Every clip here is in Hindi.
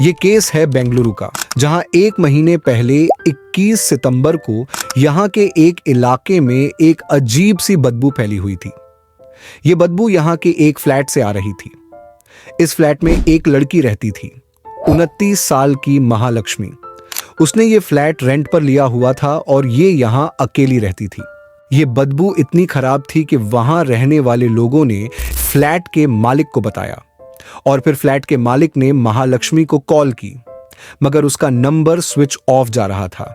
ये केस है बेंगलुरु का, जहां एक महीने पहले 21 सितंबर को यहां के एक इलाके में एक अजीब सी बदबू फैली हुई थी। ये बदबू यहां के एक फ्लैट से आ रही थी। इस फ्लैट में एक लड़की रहती थी, 29 साल की महालक्ष्मी। उसने ये फ्लैट रेंट पर लिया हुआ था और ये यहां अकेली रहती थी। ये बदबू इतनी खराब थी कि वहां रहने वाले लोगों ने फ्लैट के मालिक को बताया और फिर फ्लैट के मालिक ने महालक्ष्मी को कॉल की, मगर उसका नंबर स्विच ऑफ जा रहा था।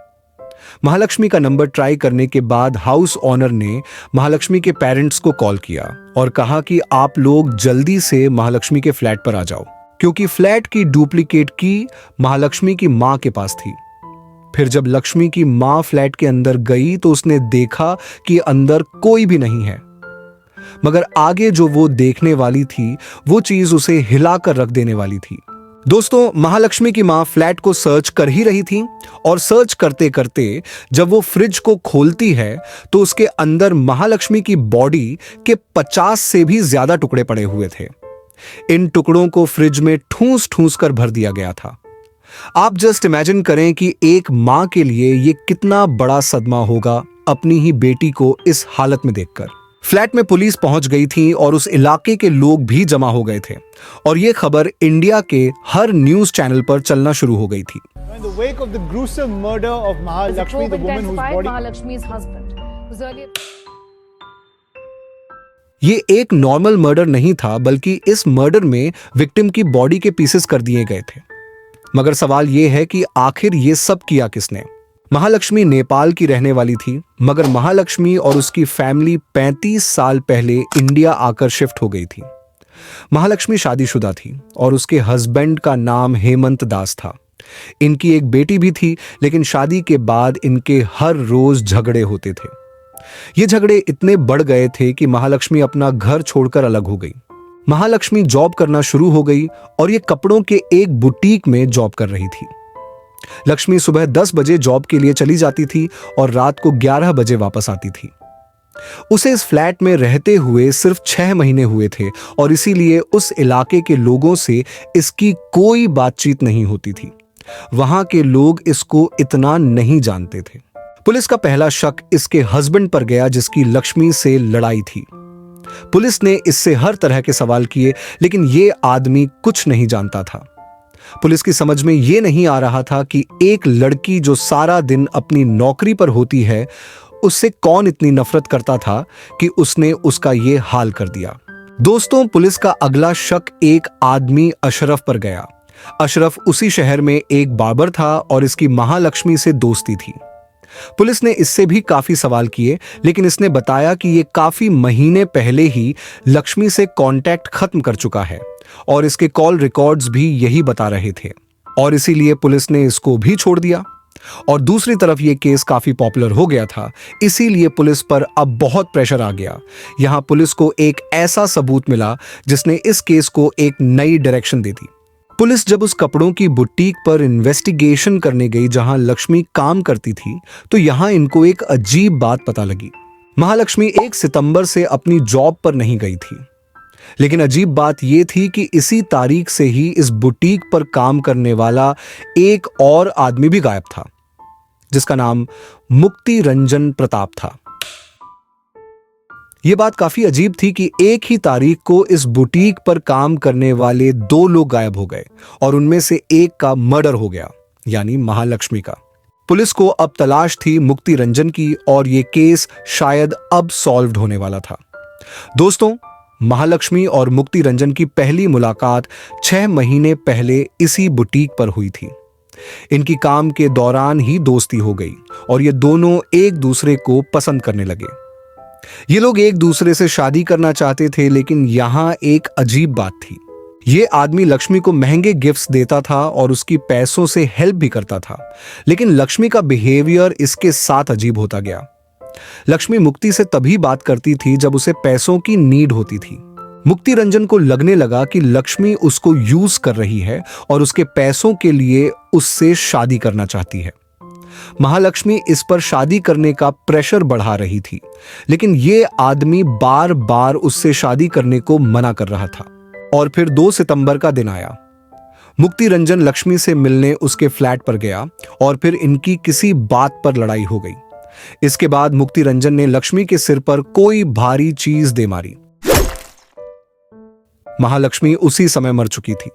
महालक्ष्मी का नंबर ट्राई करने के बाद हाउस ओनर ने महालक्ष्मी के पेरेंट्स को कॉल किया और कहा कि आप लोग जल्दी से महालक्ष्मी के फ्लैट पर आ जाओ, क्योंकि फ्लैट की डुप्लीकेट की महालक्ष्मी की मां के पास थी। फिर जब लक्ष्मी की मां फ्लैट के अंदर गई तो उसने देखा कि अंदर कोई भी नहीं है, मगर आगे जो वो देखने वाली थी वो चीज उसे हिलाकर रख देने वाली थी। दोस्तों, महालक्ष्मी की मां फ्लैट को सर्च कर ही रही थी और सर्च करते करते जब वो फ्रिज को खोलती है तो उसके अंदर महालक्ष्मी की बॉडी के 50 से भी ज्यादा टुकड़े पड़े हुए थे। इन टुकड़ों को फ्रिज में ठूंस ठूंस कर भर दिया गया था। आप जस्ट इमेजिन करें कि एक मां के लिए यह कितना बड़ा सदमा होगा अपनी ही बेटी को इस हालत में देखकर। फ्लैट में पुलिस पहुंच गई थी और उस इलाके के लोग भी जमा हो गए थे और यह खबर इंडिया के हर न्यूज चैनल पर चलना शुरू हो गई थी। In the wake of the gruesome murder of Mahalakshmi, the woman whose body Mahalakshmi's husband was earlier. ये एक नॉर्मल मर्डर नहीं था, बल्कि इस मर्डर में विक्टिम की बॉडी के पीसेस कर दिए गए थे। मगर सवाल यह है कि आखिर ये सब किया किसने? महालक्ष्मी नेपाल की रहने वाली थी, मगर महालक्ष्मी और उसकी फैमिली 35 साल पहले इंडिया आकर शिफ्ट हो गई थी। महालक्ष्मी शादीशुदा थी और उसके हस्बैंड का नाम हेमंत दास था। इनकी एक बेटी भी थी, लेकिन शादी के बाद इनके हर रोज झगड़े होते थे। ये झगड़े इतने बढ़ गए थे कि महालक्ष्मी अपना घर छोड़कर अलग हो गई। महालक्ष्मी जॉब करना शुरू हो गई और ये कपड़ों के एक बुटीक में जॉब कर रही थी। लक्ष्मी सुबह 10 बजे जॉब के लिए चली जाती थी और रात को 11 बजे वापस आती थी। उसे इस फ्लैट में रहते हुए सिर्फ 6 महीने हुए थे और इसीलिए उस इलाके के लोगों से इसकी कोई बातचीत नहीं होती थी। वहां के लोग इसको इतना नहीं जानते थे। पुलिस का पहला शक इसके हस्बैंड पर गया, जिसकी लक्ष्मी से लड़ाई थी। पुलिस ने इससे हर तरह के सवाल किए, लेकिन ये आदमी कुछ नहीं जानता था। पुलिस की समझ में ये नहीं आ रहा था कि एक लड़की जो सारा दिन अपनी नौकरी पर होती है, उससे कौन इतनी नफरत करता था कि उसने उसका ये हाल कर दिया। दोस्तों, पुलिस का अगला शक एक आदमी अशरफ पर गया। अशरफ उसी शहर में एक बार्बर था और इसकी महालक्ष्मी से दोस्ती थी। पुलिस ने इससे भी काफी सवाल किए, लेकिन इसने बताया कि ये काफी महीने पहले ही लक्ष्मी से कांटेक्ट खत्म कर चुका है और इसके कॉल रिकॉर्ड्स भी यही बता रहे थे और इसीलिए पुलिस ने इसको भी छोड़ दिया। और दूसरी तरफ ये केस काफी पॉपुलर हो गया था, इसीलिए पुलिस पर अब बहुत प्रेशर आ गया। यहां पुलिस को एक ऐसा सबूत मिला जिसने इस केस को एक नई डायरेक्शन दे दी। पुलिस जब उस कपड़ों की बुटीक पर इन्वेस्टिगेशन करने गई जहां लक्ष्मी काम करती थी, तो यहां इनको एक अजीब बात पता लगी। महालक्ष्मी 1 सितंबर से अपनी जॉब पर नहीं गई थी, लेकिन अजीब बात यह थी कि इसी तारीख से ही इस बुटीक पर काम करने वाला एक और आदमी भी गायब था, जिसका नाम मुक्ति रंजन प्रताप था। यह बात काफी अजीब थी कि एक ही तारीख को इस बुटीक पर काम करने वाले 2 लोग गायब हो गए और उनमें से एक का मर्डर हो गया, यानी महालक्ष्मी का। पुलिस को अब तलाश थी मुक्ति रंजन की और यह केस शायद अब सॉल्व्ड होने वाला था। दोस्तों, महालक्ष्मी और मुक्ति रंजन की पहली मुलाकात 6 महीने पहले इसी बुटीक पर हुई थी। इनकी काम के दौरान ही दोस्ती हो गई और ये दोनों एक दूसरे को पसंद करने लगे। ये लोग एक दूसरे से शादी करना चाहते थे, लेकिन यहां एक अजीब बात थी। ये आदमी लक्ष्मी को महंगे गिफ्ट्स देता था और उसकी पैसों से हेल्प भी करता था, लेकिन लक्ष्मी का बिहेवियर इसके साथ अजीब होता गया। लक्ष्मी मुक्ति से तभी बात करती थी जब उसे पैसों की नीड होती थी। मुक्ति रंजन को लगने लगा कि लक्ष्मी उसको यूज कर रही है और उसके पैसों के लिए उससे शादी करना चाहती है। महालक्ष्मी इस पर शादी करने का प्रेशर बढ़ा रही थी, लेकिन यह आदमी बार बार उससे शादी करने को मना कर रहा था। और फिर 2 सितंबर का दिन आया। मुक्ति रंजन लक्ष्मी से मिलने उसके फ्लैट पर गया और फिर इनकी किसी बात पर लड़ाई हो गई। इसके बाद मुक्ति रंजन ने लक्ष्मी के सिर पर कोई भारी चीज दे मारी। महालक्ष्मी उसी समय मर चुकी थी।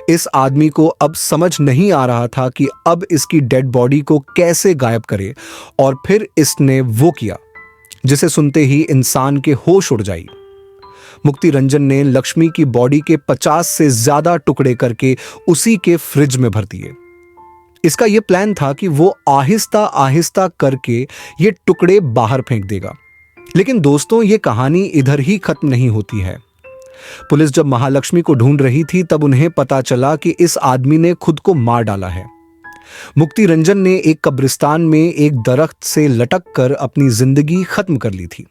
इस आदमी को अब समझ नहीं आ रहा था कि अब इसकी डेड बॉडी को कैसे गायब करे, और फिर इसने वो किया जिसे सुनते ही इंसान के होश उड़ जाए। मुक्ति रंजन ने लक्ष्मी की बॉडी के 50 से ज्यादा टुकड़े करके उसी के फ्रिज में भर दिए। इसका यह प्लान था कि वो आहिस्ता आहिस्ता करके ये टुकड़े बाहर फेंक देगा। लेकिन दोस्तों, ये कहानी इधर ही खत्म नहीं होती है। पुलिस जब महालक्ष्मी को ढूंढ रही थी तब उन्हें पता चला कि इस आदमी ने खुद को मार डाला है। मुक्ति रंजन ने एक कब्रिस्तान में एक दरख्त से लटक कर अपनी जिंदगी खत्म कर ली थी।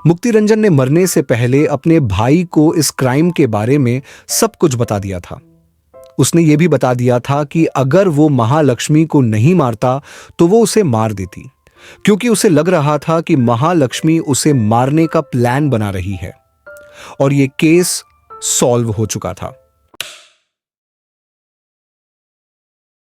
मुक्ति रंजन ने मरने से पहले अपने भाई को इस क्राइम के बारे में सब कुछ बता दिया था। उसने यह भी बता दिया था कि अगर वो महालक्ष्मी को नहीं मारता तो वो उसे मार देती, क्योंकि उसे लग रहा था कि महालक्ष्मी उसे मारने का प्लान बना रही है। और यह केस सॉल्व हो चुका था।